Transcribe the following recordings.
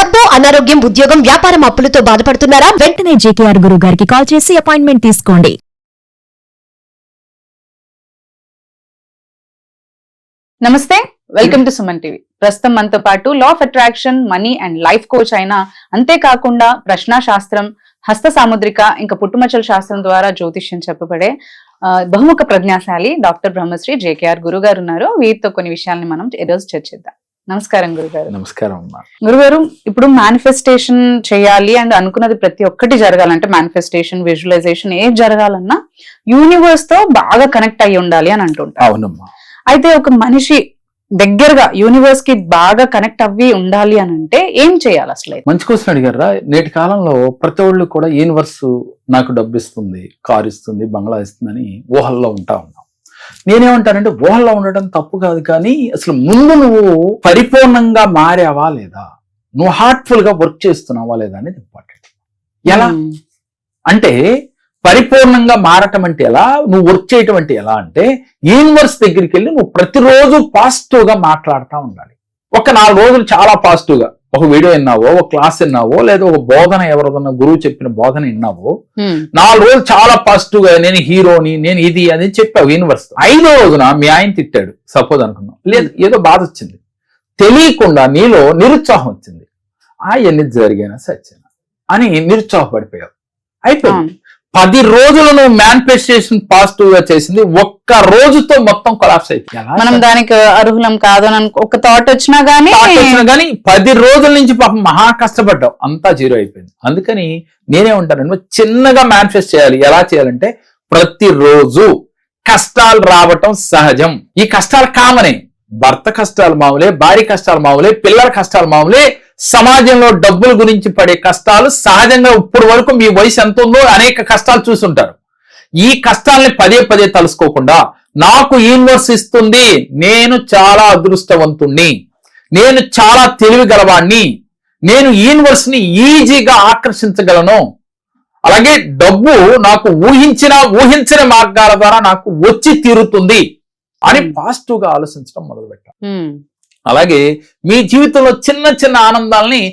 డబ్బు, అనారోగ్యం, ఉద్యోగం, వ్యాపారం, అప్పులతో బాధపడుతున్నారా? వెంటనే జేకేఆర్ గురువు గారికి కాల్ చేసి అపాయింట్మెంట్ తీసుకోండి. నమస్తే, వెల్కమ్ టు సుమన్ టీవీ. ప్రస్తుతం మనతో పాటు law of attraction, money and life coach అయిన, అంతేకాకుండా ప్రశ్న శాస్త్రం, హస్త సాముద్రిక, ఇంకా పుట్టుమచ్చల శాస్త్రం ద్వారా జ్యోతిష్యం చెప్పబడే బహుముఖ ప్రజ్ఞాశాలి డాక్టర్ బ్రహ్మశ్రీ జేకేఆర్ గురువు గారు ఉన్నారు. వీరితో కొన్ని విషయాల్ని మనం ఈరోజు చర్చిద్దాం. నమస్కారం గురుగారు. నమస్కారం అమ్మా. గురుగారు, ఇప్పుడు మేనిఫెస్టేషన్ చేయాలి అండ్ అనుకున్నది ప్రతి ఒక్కటి జరగాలంటే, మేనిఫెస్టేషన్, విజువలైజేషన్ ఏది జరగాలన్నా యూనివర్స్ తో బాగా కనెక్ట్ అయ్యి ఉండాలి అని అంటుంటారు. అవునమ్మా. అయితే ఒక మనిషి దగ్గరగా యూనివర్స్ కి బాగా కనెక్ట్ అవ్వి ఉండాలి అని అంటే ఏం చేయాలి అసలు? మంచి క్వశ్చన్ అడిగారా. నేటి కాలంలో ప్రతి ఒళ్ళు కూడా యూనివర్స్ నాకు డబ్బు ఇస్తుంది, కారు ఇస్తుంది, బంగ్లా ఇస్తుందని ఊహల్లో ఉంటా ఉన్నాం. నేనేమంటానంటే, ఊహల్లో ఉండటం తప్పు కాదు, కానీ అసలు ముందు నువ్వు పరిపూర్ణంగా మారావా లేదా, నువ్వు హార్ట్ఫుల్ గా వర్క్ చేస్తున్నావా లేదా అనేది ఇంపార్టెంట్. ఎలా అంటే, పరిపూర్ణంగా మారటం అంటే ఎలా, నువ్వు వర్క్ చేయటం అంటే ఎలా అంటే, యూనివర్స్ దగ్గరికి వెళ్ళి నువ్వు ప్రతిరోజు పాజిటివ్ గా మాట్లాడుతూ ఉండాలి. ఒక 4 రోజులు చాలా పాజిటివ్ గా ఒక వీడియో విన్నావో, ఒక క్లాస్ విన్నావో, లేదా ఒక బోధన ఎవరిదన్నా గురువు చెప్పిన బోధన విన్నావో, 4 రోజులు చాలా పాజిటివ్ గా నేను హీరోని, నేను ఇది అని చెప్పావు యూనివర్స్. 5వ రోజున మీ ఆయన తిట్టాడు సపోజ్ అనుకున్నాం, లేదు ఏదో బాధ వచ్చింది, తెలియకుండా నీలో నిరుత్సాహం వచ్చింది. ఎన్ని జరిగానా సచ్చేనా అని నిరుత్సాహపడిపోయావు, అయిపోయింది. 10 రోజులు నువ్వు మేనిఫెస్టేషన్ పాజిటివ్ గా చేసింది, ఒక్క రోజుతో మొత్తం కొలాప్స్ అయిపోయింది. మనం దానికి అర్హులం కాదు అని ఒక థాట్ వచ్చినా గానీ 10 రోజుల నుంచి పాపం మహా కష్టపడ్డావు, అంతా జీరో అయిపోయింది. అందుకని నేనేమంటాను, చిన్నగా మేనిఫెస్ట్ చేయాలి. ఎలా చేయాలంటే, ప్రతిరోజు కష్టాలు రావటం సహజం. ఈ కష్టాలు కామనే, భర్త కష్టాలు మామూలే, భార్య కష్టాలు మామూలే, పిల్లల కష్టాలు మామూలే, సమాజంలో డబ్బుల గురించి పడే కష్టాలు సహజంగా. ఇప్పుడు వరకు మీ వయసు ఎంత ఉందో అనేక కష్టాలు చూసుంటారు. ఈ కష్టాలని పదే పదే తలుసుకోకుండా, నాకు యూనివర్స్ ఇస్తుంది, నేను చాలా అదృష్టవంతుణ్ణి, నేను చాలా తెలివి గలవాణ్ణి, నేను యూనివర్స్ ని ఈజీగా ఆకర్షించగలను, అలాగే డబ్బు నాకు ఊహించిన మార్గాల ద్వారా నాకు వచ్చి తీరుతుంది అని పాజిటివ్ గా ఆలోచించడం మొదలు పెట్టాలి. అలాగే మీ జీవితంలో చిన్న చిన్న ఆనందాలని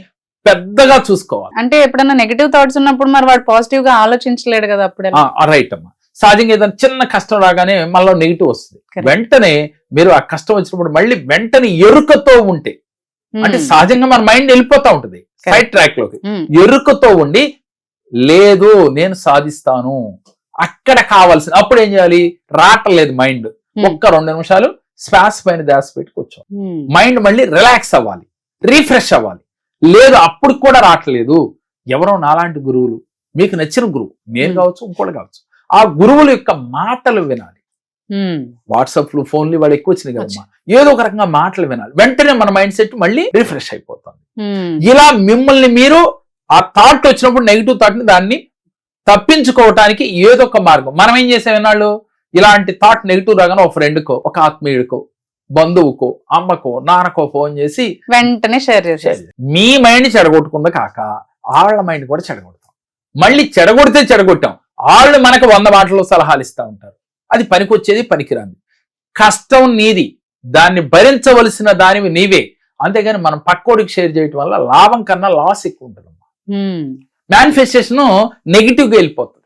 పెద్దగా చూసుకోవాలి. అంటే ఎప్పుడన్నా నెగిటివ్ థాట్స్ ఉన్నప్పుడు మరి వాడు పాజిటివ్ గా ఆలోచించలేడు కదా. అప్పుడు రైట్ అమ్మా. సహజంగా ఏదైనా చిన్న కష్టం రాగానే మళ్ళీ నెగిటివ్ వస్తుంది. వెంటనే మీరు ఆ కష్టం వచ్చినప్పుడు మళ్ళీ వెంటనే ఎరుకతో ఉంటే, అంటే సహజంగా మన మైండ్ వెళ్ళిపోతా ఉంటుంది సైడ్ ట్రాక్ లోకి. ఎరుకతో ఉండి, లేదు నేను సాధిస్తాను, అక్కడ కావాల్సింది. అప్పుడు ఏం చేయాలి, రావట్లేదు మైండ్, ఒక్క 2 నిమిషాలు శ్వాస పైన ధ్యాస పెట్టి కూర్చో. మైండ్ మళ్ళీ రిలాక్స్ అవ్వాలి, రీఫ్రెష్ అవ్వాలి. లేదు అప్పుడు కూడా రావట్లేదు, ఎవరో నాలాంటి గురువులు, మీకు నచ్చిన గురువు, నేను కావచ్చు ఇంకోటి కావచ్చు, ఆ గురువుల యొక్క మాటలు వినాలి. వాట్సాప్లు, ఫోన్లు వాళ్ళు ఎక్కువ వచ్చినాయి కదమ్మా, ఏదో ఒక రకంగా మాటలు వినాలి. వెంటనే మన మైండ్ సెట్ మళ్ళీ రిఫ్రెష్ అయిపోతుంది. ఇలా మిమ్మల్ని మీరు ఆ థాట్ వచ్చినప్పుడు, నెగిటివ్ థాట్ ని, దాన్ని తప్పించుకోవటానికి ఏదో ఒక మార్గం. మనం ఏం చేసాం విన్నాళ్ళు, ఇలాంటి థాట్ నెగిటివ్ రాగానే ఒక ఫ్రెండ్కో, ఒక ఆత్మీయుడికో, బంధువుకో, అమ్మకో, నాన్నకో ఫోన్ చేసి వెంటనే షేర్ చేసేది. మీ మైండ్ చెడగొట్టుకుందా కాక వాళ్ళ మైండ్ కూడా చెడగొడతాం. మళ్ళీ చెడగొడితే చెడగొట్టాం, వాళ్ళు మనకు 100 మాటలు సలహాలు ఇస్తూ ఉంటారు. అది పనికొచ్చేది పనికిరాంది. కష్టం నీది, దాన్ని భరించవలసిన దానివి నీవే. అంతేగాని మనం పక్కోడికి షేర్ చేయటం వల్ల లాభం కన్నా లాస్ ఎక్కువ ఉంటుంది. మేనిఫెస్టేషన్ నెగిటివ్ గా వెళ్ళిపోతుంది.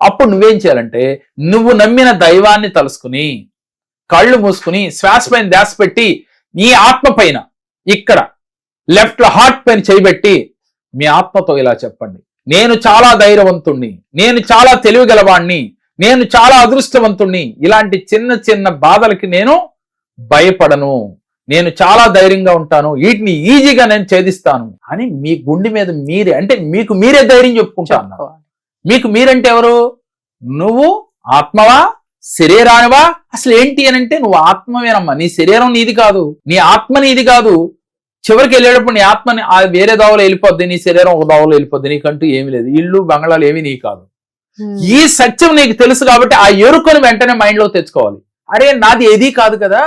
అప్పుడు నువ్వేం చేయాలంటే, నువ్వు నమ్మిన దైవాన్ని తలుసుకుని, కళ్ళు మూసుకుని, శ్వాస పైన ధ్యాస పెట్టి, నీ ఆత్మ పైన ఇక్కడ లెఫ్ట్ హార్ట్ పైన చేయబెట్టి మీ ఆత్మతో ఇలా చెప్పండి, నేను చాలా ధైర్యవంతుణ్ణి, నేను చాలా తెలివిగలవాణ్ణి, నేను చాలా అదృష్టవంతుణ్ణి, ఇలాంటి చిన్న చిన్న బాధలకి నేను భయపడను, నేను చాలా ధైర్యంగా ఉంటాను, వీటిని ఈజీగా నేను ఛేదిస్తాను అని మీ గుండె మీద మీరే, అంటే మీకు మీరే ధైర్యం చెప్పుకుంటాను. మీకు మీరంటే ఎవరు? నువ్వు ఆత్మవా, శరీరానివా? అసలు ఏంటి అని అంటే, నువ్వు ఆత్మవేనమ్మా, నీ శరీరం నీది కాదు, నీ ఆత్మ నీది కాదు. చివరికి వెళ్ళేటప్పుడు నీ ఆత్మని వేరే దోవలో వెళ్ళిపోద్ది, నీ శరీరం ఒక దోవలో వెళ్ళిపోద్ది, నీకంటూ ఏమి లేదు, ఇల్లు బంగ్లాలు ఏమి నీ కాదు. ఈ సత్యం నీకు తెలుసు కాబట్టి ఆ ఎరుకను వెంటనే మైండ్ లో తెచ్చుకోవాలి. అరే నాది ఏదీ కాదు కదా,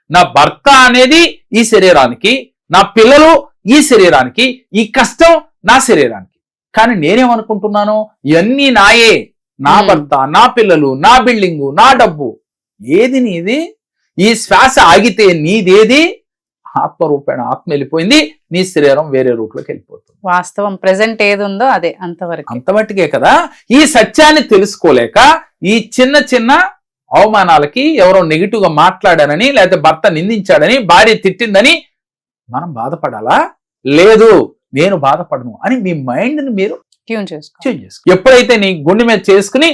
నా భర్త అనేది ఈ శరీరానికి, నా పిల్లలు ఈ శరీరానికి, ఈ కష్టం నా శరీరానికి. కానీ నేనేమనుకుంటున్నాను, ఇవన్నీ నాయే, నా భర్త, నా పిల్లలు, నా బిల్డింగు, నా డబ్బు, ఏది నీది? ఈ శ్వాస ఆగితే నీదేది? ఆత్మరూపేణ ఆత్మ వెళ్ళిపోయింది, నీ శరీరం వేరే రూట్లోకి వెళ్ళిపోతుంది. వాస్తవం ప్రెసెంట్ ఏది ఉందో అదే అంతవరకు. అంతమట్టుకే కదా. ఈ సత్యాన్ని తెలుసుకోలేక ఈ చిన్న చిన్న అవమానాలకి ఎవరో నెగిటివ్ గా మాట్లాడానని, లేకపోతే భర్త నిందించాడని, భార్య తిట్టిందని మనం బాధపడాలా? లేదు, నేను బాధపడను అని మీ మైండ్ ని మీరు ట్యూన్ చేసుకో. చేంజ్ చేసుకో. ఎప్పుడైతే నీ గుండె మీద చేసుకుని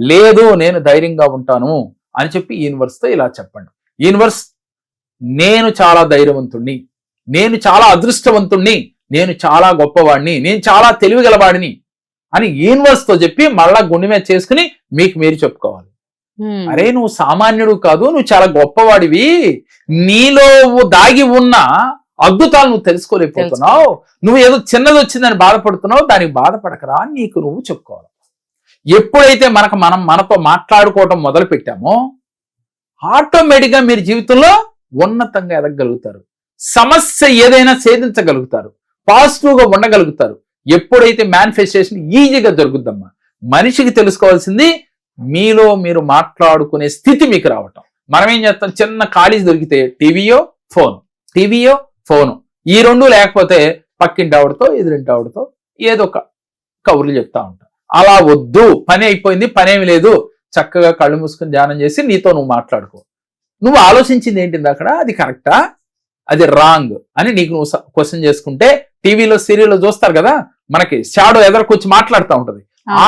లేదు నేను ధైర్యంగా ఉంటాను అని చెప్పి యూనివర్స్ తో ఇలా చెప్పండి. యూనివర్స్, నేను చాలా ధైర్యవంతుణ్ణి, నేను చాలా అదృష్టవంతుణ్ణి, నేను చాలా గొప్పవాడిని, నేను చాలా తెలివిగలవాడిని అని యూనివర్స్ తో చెప్పి మళ్ళా గుండె మీద చేసుకుని మీకు మీరు చెప్పుకోవాలి. అరే నువ్వు సామాన్యుడు కాదు, నువ్వు చాలా గొప్పవాడివి, నీలో దాగి ఉన్న అద్భుతాలు నువ్వు తెలుసుకోలేకపోతున్నావు, నువ్వు ఏదో చిన్నది వచ్చిందని బాధపడుతున్నావు, దానికి బాధపడకరా నీకు నువ్వు చెప్పుకోవాలి. ఎప్పుడైతే మనం మనతో మాట్లాడుకోవటం మొదలు పెట్టామో ఆటోమేటిక్ గా మీరు జీవితంలో ఉన్నతంగా ఎదగలుగుతారు, సమస్య ఏదైనా ఛేదించగలుగుతారు, పాజిటివ్ గా ఉండగలుగుతారు. ఎప్పుడైతే మేనిఫెస్టేషన్ ఈజీగా జరుగుద్దమ్మా. మనిషికి తెలుసుకోవాల్సింది మీలో మీరు మాట్లాడుకునే స్థితి మీకు రావటం. మనం ఏం చేస్తాం, చిన్న ఖాళీ దొరికితే టీవీయో ఫోను ఈ రెండు లేకపోతే పక్కింటి ఆవిడతో ఎదురింటి ఆవిడతో ఏదో ఒక కబుర్లు చెప్తా ఉంటాం. అలా వద్దు, పని అయిపోయింది, పనేమి లేదు, చక్కగా కళ్ళు మూసుకుని ధ్యానం చేసి నీతో నువ్వు మాట్లాడుకో. నువ్వు ఆలోచించింది ఏంటింది అక్కడ, అది కరెక్టా అది రాంగ్ అని నీకు నువ్వు క్వశ్చన్ చేసుకుంటే, టీవీలో సీరియల్లో చూస్తారు కదా మనకి షాడో ఎదరకొచ్చి మాట్లాడుతూ ఉంటది,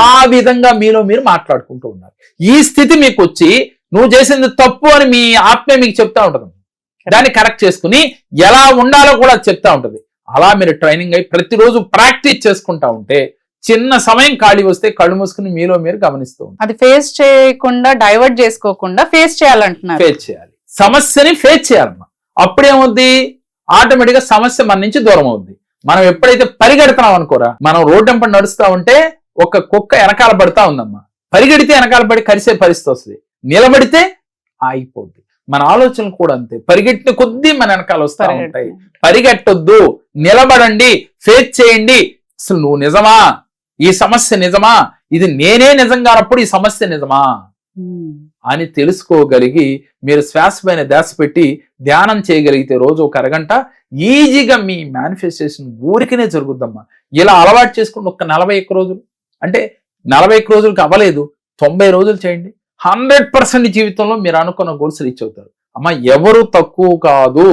ఆ విధంగా మీలో మీరు మాట్లాడుకుంటూ ఉన్నారు. ఈ స్థితి మీకు వచ్చి నువ్వు చేసింది తప్పు అని మీ ఆత్మే మీకు చెప్తా ఉంటది, దాన్ని కరెక్ట్ చేసుకుని ఎలా ఉండాలో కూడా చెప్తా ఉంటది. అలా మీరు ట్రైనింగ్ అయి ప్రతిరోజు ప్రాక్టీస్ చేసుకుంటా ఉంటే చిన్న సమయం ఖాళీ వస్తే కళ్ళు మూసుకుని మీలో మీరు గమనిస్తూ ఉంటారు. అది ఫేస్ చేయకుండా డైవర్ట్ చేసుకోకుండా ఫేస్ చేయాలంటున్నారు. ఫేస్ చేయాలి, సమస్యని ఫేస్ చేయాలమ్మా. అప్పుడేమవుద్ది, ఆటోమేటిక్ గా సమస్య మన నుంచి దూరం అవుద్ది. మనం ఎప్పుడైతే పరిగెడుతున్నాం అనుకోరా, మనం రోడ్డు వెంబడి నడుస్తా ఉంటే ఒక కుక్క వెనకాల పడతా ఉందమ్మా, పరిగెడితే వెనకాల పడి కరిసే పరిస్థితి వస్తుంది, నిలబడితే ఆగిపోద్ది. మన ఆలోచనలు కూడా అంతే, పరిగెట్టిన కొద్దీ మన వెనకాల వస్తా ఉంటాయి. పరిగెట్టొద్దు, నిలబడండి, ఫేస్ చేయండి. అసలు నువ్వు నిజమా, ఈ సమస్య నిజమా, ఇది నేనే నిజంగా అన్నప్పుడు ఈ సమస్య నిజమా అని తెలుసుకోగలిగి మీరు శ్వాస పైన ధ్యాస పెట్టి ధ్యానం చేయగలిగితే రోజు ఒక అరగంట ఈజీగా మీ మేనిఫెస్టేషన్ ఊరికనే జరుగుద్దమ్మా. ఇలా అలవాటు చేసుకుని ఒక 41 రోజులు, అంటే 41 రోజులకి అవ్వలేదు, 90 రోజులు చేయండి, 100% జీవితంలో మీరు అనుకున్న గోల్స్ రీచ్ అవుతారు. అమ్మ ఎవరు తక్కువ కాదు,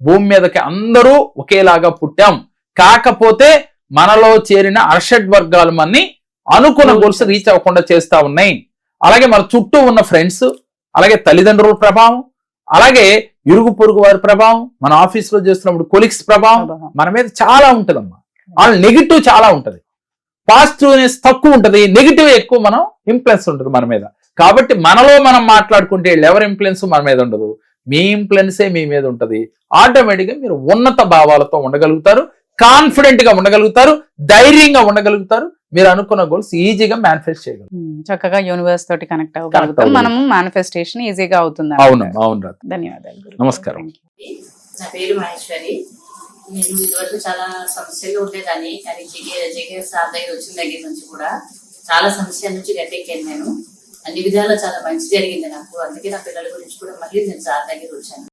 భూమి మీదకి అందరూ ఒకేలాగా పుట్టాం, కాకపోతే మనలో చేరిన అర్షడ్ వర్గాలు మనని అనుకున్న గోల్స్ రీచ్ అవ్వకుండా చేస్తా ఉన్నాయి. అలాగే మన చుట్టూ ఉన్న ఫ్రెండ్స్, అలాగే తల్లిదండ్రుల ప్రభావం, అలాగే ఇరుగు పొరుగు వారి ప్రభావం, మన ఆఫీస్ లో చేస్తున్నప్పుడు కొలీగ్స్ ప్రభావం మన మీద చాలా ఉంటదమ్మా. వాళ్ళ నెగిటివ్ చాలా ఉంటది, పాజిటివ్నెస్ తక్కువ ఉంటది, నెగిటివ్ ఎక్కువ మనం ఇన్ఫ్లుయెన్స్ ఉంటుంది మన మీద. కాబట్టి మనలో మనం మాట్లాడుకుంటే ఎవరి ఇన్ఫ్లుయెన్స్ మన మీద ఉండదు, మీ ఇన్ఫ్లుయెన్సే మీ మీద ఉంటది. ఆటోమేటిక్ గా మీరు ఉన్నత భావాలతో ఉండగలుగుతారు, కాన్ఫిడెంట్ గా ఉండగలుగుతారు, ధైర్యంగా ఉండగలుగుతారు, మీరు అనుకున్న గోల్స్ ఈజీగా మేనిఫెస్ట్ చేయగలరు. చక్కగా యూనివర్స్ తోటి కనెక్ట్ అవ్వగలుగుతాం, మనం మేనిఫెస్టేషన్ ఈజీగా అవుతుంది. అవును అవును. ధన్యవాదాలు. నమస్కారం. నా పేరు మహేశ్వరి. నేను ఇదివరకు చాలా సమస్యలు ఉండేదాన్ని, కానీ జగే సార్ దగ్గర వచ్చిన దగ్గర నుంచి కూడా చాలా సమస్యల నుంచి గట్టెక్కాను. నేను అన్ని విధాలా చాలా మంచి జరిగింది నాకు. అందుకే నా పిల్లల గురించి కూడా మళ్ళీ నేను సార్ దగ్గర వచ్చాను.